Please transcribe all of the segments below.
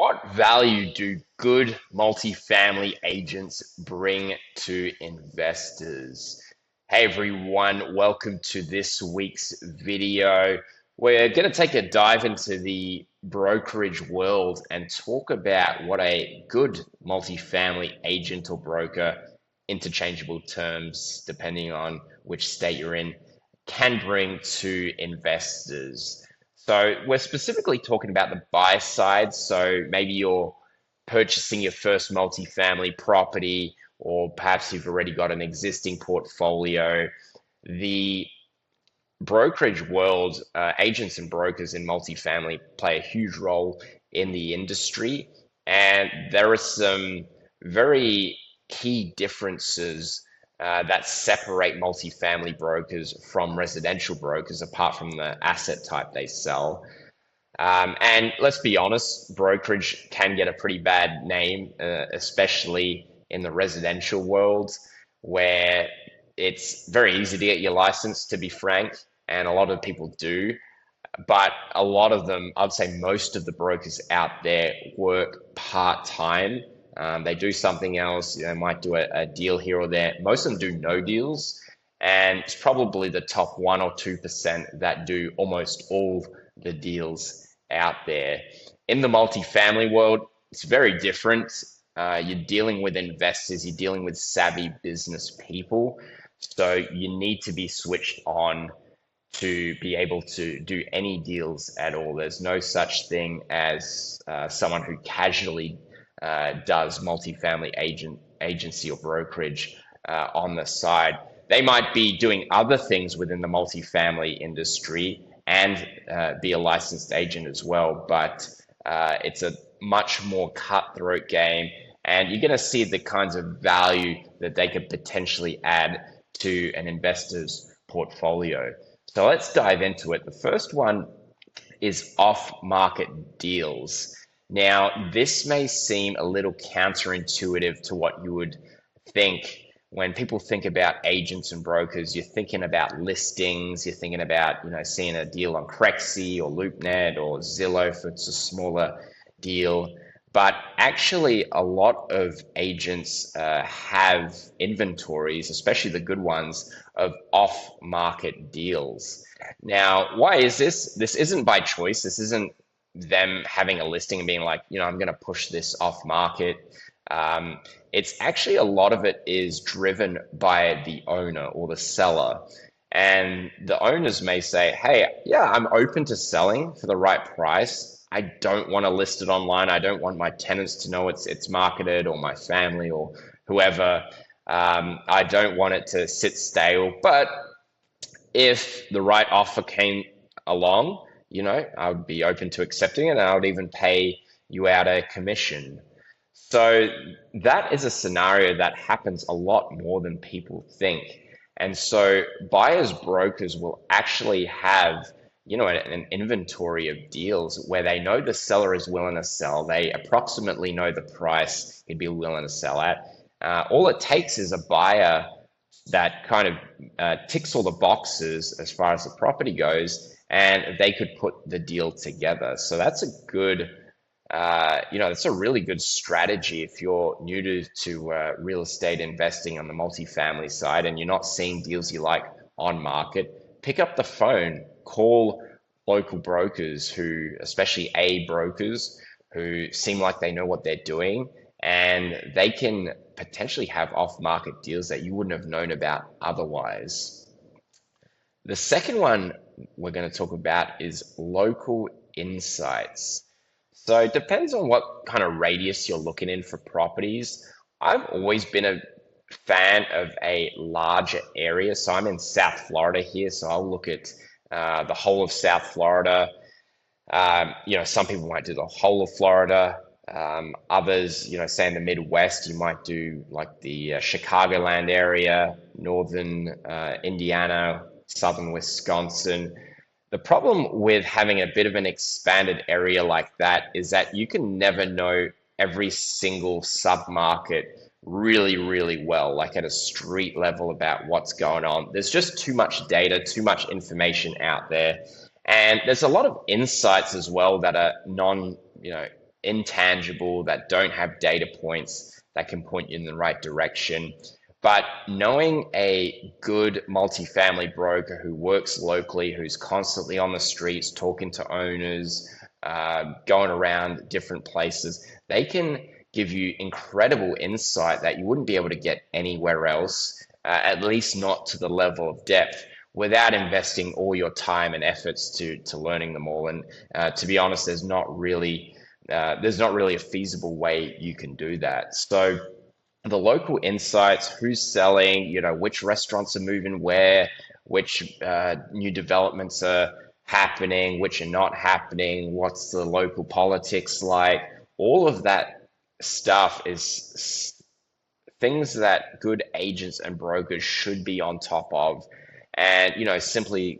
What value do good multifamily agents bring to investors? Hey everyone, welcome to this week's video. We're going to take a dive into the brokerage world and talk about what a good multifamily agent or broker, interchangeable terms depending on which state you're in, can bring to investors. So we're specifically talking about the buy side. So maybe you're purchasing your first multifamily property, or perhaps you've already got an existing portfolio. The brokerage world, agents and brokers in multifamily play a huge role in the industry. And there are some very key differences that separate multifamily brokers from residential brokers, apart from the asset type they sell. And let's be honest, brokerage can get a pretty bad name, especially in the residential world, where it's very easy to get your license, to be frank, and a lot of people do. But a lot of them, I'd say most of the brokers out there work part-time. They do something else, might do a deal here or there. Most of them do no deals, and it's probably the top 1 or 2% that do almost all the deals out there. In the multifamily world, it's very different. You're dealing with investors, you're dealing with savvy business people. So you need to be switched on to be able to do any deals at all. There's no such thing as someone who casually does multifamily agency or brokerage on the side. They might be doing other things within the multifamily industry and be a licensed agent as well, but it's a much more cutthroat game, and you're going to see the kinds of value that they could potentially add to an investor's portfolio. So let's dive into it. The first one is off-market deals. Now, this may seem a little counterintuitive to what you would think. When people think about agents and brokers, you're thinking about listings, you're thinking about, seeing a deal on Crexi or LoopNet or Zillow if it's a smaller deal. But actually, a lot of agents have inventories, especially the good ones, of off-market deals. Now, why is this? This isn't by choice. This isn't them having a listing and being like, I'm going to push this off market. It's actually a lot of it is driven by the owner or the seller. And the owners may say, hey, yeah, I'm open to selling for the right price. I don't want to list it online. I don't want my tenants to know it's marketed, or my family or whoever. I don't want it to sit stale. But if the right offer came along, I would be open to accepting it, and I would even pay you out a commission. So that is a scenario that happens a lot more than people think. And so buyers brokers will actually have, an inventory of deals where they know the seller is willing to sell. They approximately know the price he'd be willing to sell at. All it takes is a buyer that kind of ticks all the boxes as far as the property goes, and they could put the deal together. So that's a good, that's a really good strategy if you're new to real estate investing on the multifamily side and you're not seeing deals you like on market. Pick up the phone, call local brokers especially A brokers, who seem like they know what they're doing, and they can potentially have off-market deals that you wouldn't have known about otherwise. The second one we're going to talk about is local insights. So it depends on what kind of radius you're looking in for properties. I've always been a fan of a larger area. So I'm in South Florida here, so I'll look at the whole of South Florida. Some people might do the whole of Florida. Others, say in the Midwest, you might do like the Chicagoland area, northern Indiana, southern Wisconsin. The problem with having a bit of an expanded area like that is that you can never know every single submarket really, really well, like at a street level about what's going on. There's just too much data, too much information out there. And there's a lot of insights as well that are intangible, that don't have data points that can point you in the right direction. But knowing a good multifamily broker who works locally, who's constantly on the streets talking to owners, going around different places, they can give you incredible insight that you wouldn't be able to get anywhere else, at least not to the level of depth, without investing all your time and efforts to learning them all. And to be honest, there's not really a feasible way you can do that. So the local insights, who's selling, which restaurants are moving where, which new developments are happening, which are not happening, what's the local politics like, all of that stuff is things that good agents and brokers should be on top of. And, simply,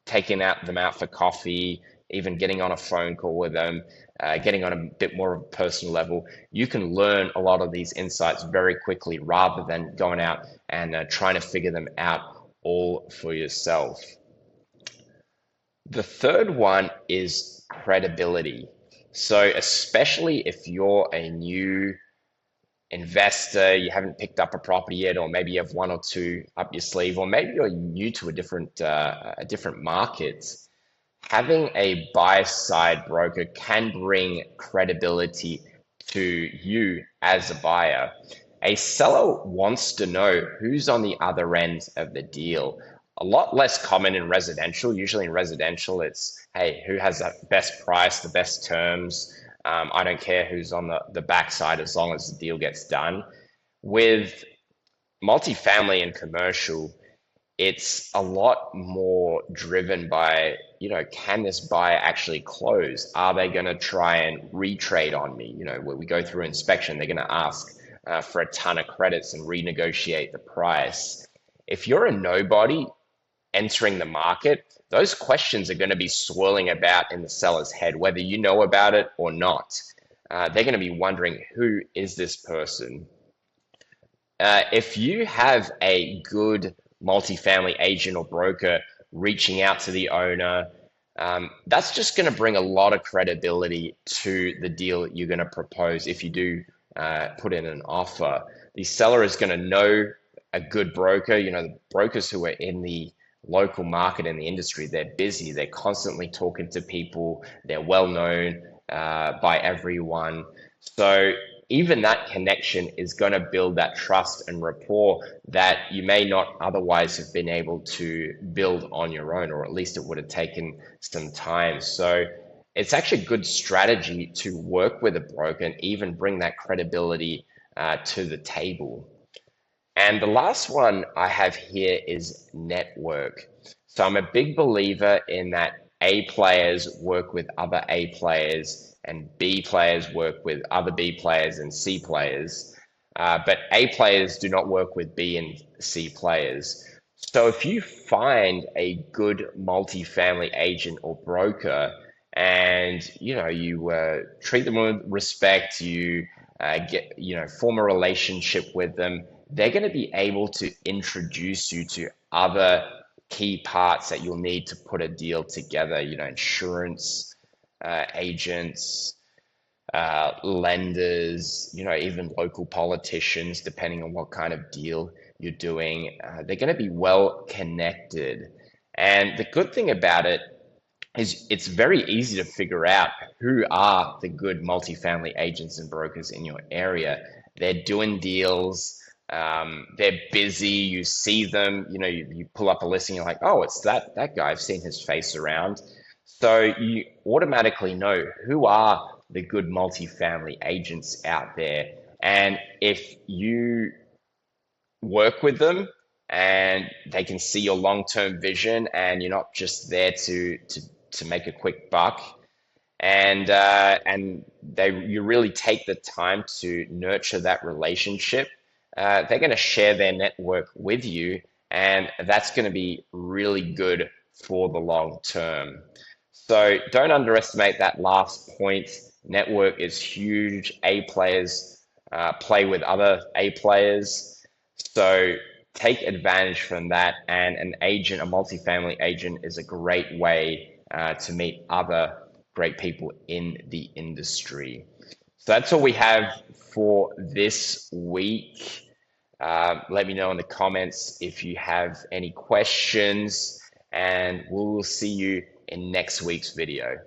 taking them out for coffee, even getting on a phone call with them, getting on a bit more of a personal level, you can learn a lot of these insights very quickly rather than going out and trying to figure them out all for yourself. The third one is credibility. So, especially if you're a new investor, you haven't picked up a property yet, or maybe you have one or two up your sleeve, or maybe you're new to a different market, having a buy side broker can bring credibility to you as a buyer. A seller wants to know who's on the other end of the deal. A lot less common in residential. Usually in residential, it's, hey, who has the best price, the best terms? I don't care who's on the backside as long as the deal gets done. With multifamily and commercial, it's a lot more driven by, can this buyer actually close? Are they going to try and retrade on me? When we go through inspection, they're going to ask for a ton of credits and renegotiate the price. If you're a nobody entering the market, those questions are going to be swirling about in the seller's head, whether you know about it or not. They're going to be wondering, who is this person? If you have a good multifamily agent or broker reaching out to the owner, that's just going to bring a lot of credibility to the deal that you're going to propose if you do put in an offer. The seller is going to know a good broker. The brokers who are in the local market in the industry, they're busy, they're constantly talking to people, they're well known by everyone. So even that connection is going to build that trust and rapport that you may not otherwise have been able to build on your own, or at least it would have taken some time. So it's actually a good strategy to work with a broker and even bring that credibility to the table. And the last one I have here is network. So I'm a big believer in that A players work with other A players, and B players work with other B players and C players. But A players do not work with B and C players. So if you find a good multifamily agent or broker, and you treat them with respect, you form a relationship with them, they're going to be able to introduce you to other key parts that you'll need to put a deal together, insurance agents, lenders, even local politicians, depending on what kind of deal you're doing. They're going to be well connected. And the good thing about it is it's very easy to figure out who are the good multifamily agents and brokers in your area. They're doing deals. They're busy. You see them, you pull up a listing, you're like, oh, it's that guy. I've seen his face around. So you automatically know who are the good multifamily agents out there. And if you work with them and they can see your long-term vision, and you're not just there to make a quick buck, and you really take the time to nurture that relationship, they're going to share their network with you, and that's going to be really good for the long term. So don't underestimate that last point. Network is huge. A players play with other A players. So take advantage from that. And a multifamily agent is a great way to meet other great people in the industry. So that's all we have for this week. Let me know in the comments if you have any questions, and we will see you in next week's video.